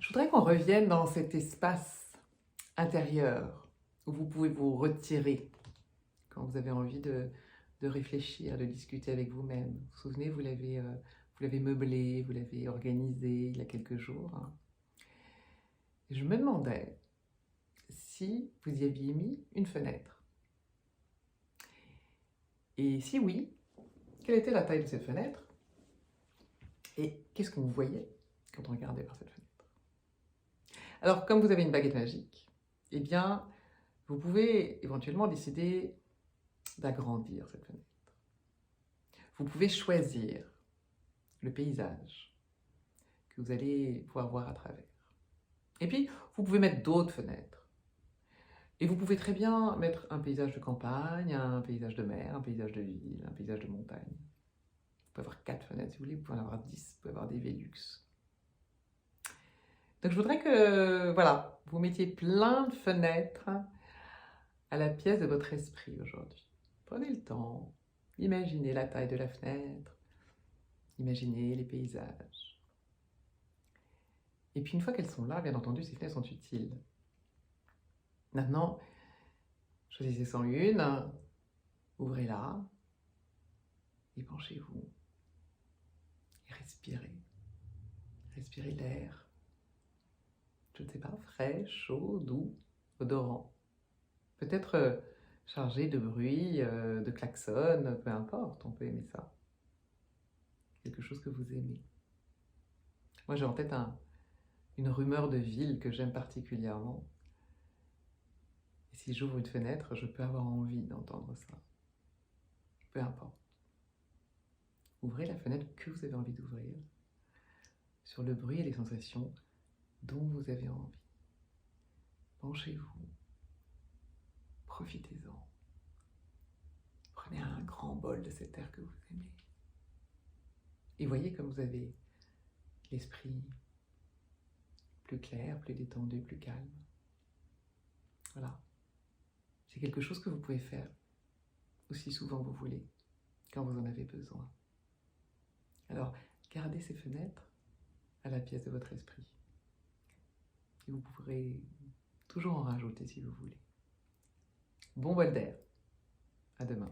voudrais qu'on revienne dans cet espace intérieur où vous pouvez vous retirer quand vous avez envie de réfléchir, de discuter avec vous-même. Vous vous souvenez, vous l'avez meublé, vous l'avez organisé il y a quelques jours. Et je me demandais si vous y aviez mis une fenêtre. Et si oui, quelle était la taille de cette fenêtre? Et qu'est-ce que vous voyez quand on regardait par cette fenêtre? Alors, comme vous avez une baguette magique, eh bien, vous pouvez éventuellement décider d'agrandir cette fenêtre. Vous pouvez choisir le paysage que vous allez pouvoir voir à travers. Et puis, vous pouvez mettre d'autres fenêtres. Et vous pouvez très bien mettre un paysage de campagne, un paysage de mer, un paysage de ville, un paysage de montagne. Vous pouvez avoir 4 fenêtres si vous voulez, vous pouvez en avoir 10, vous pouvez avoir des Velux. Donc je voudrais que, voilà, vous mettiez plein de fenêtres à la pièce de votre esprit aujourd'hui. Prenez le temps, imaginez la taille de la fenêtre, imaginez les paysages. Et puis une fois qu'elles sont là, bien entendu, ces fenêtres sont utiles. Maintenant, choisissez-en une, ouvrez-la, et penchez-vous. Et respirez. Respirez l'air. Je ne sais pas, frais, chaud, doux, odorant. Peut-être chargé de bruit, de klaxon, peu importe, on peut aimer ça. Quelque chose que vous aimez. Moi, j'ai en tête une rumeur de ville que j'aime particulièrement. Et si j'ouvre une fenêtre, je peux avoir envie d'entendre ça. Peu importe. Ouvrez la fenêtre que vous avez envie d'ouvrir, sur le bruit et les sensations dont vous avez envie. Penchez-vous. Profitez-en. Prenez un grand bol de cet air que vous aimez. Et voyez comme vous avez l'esprit plus clair, plus détendu, plus calme. Voilà. C'est quelque chose que vous pouvez faire aussi souvent que vous voulez, quand vous en avez besoin. Alors, gardez ces fenêtres à la pièce de votre esprit. Et vous pourrez toujours en rajouter si vous voulez. Bon bol d'air. À demain.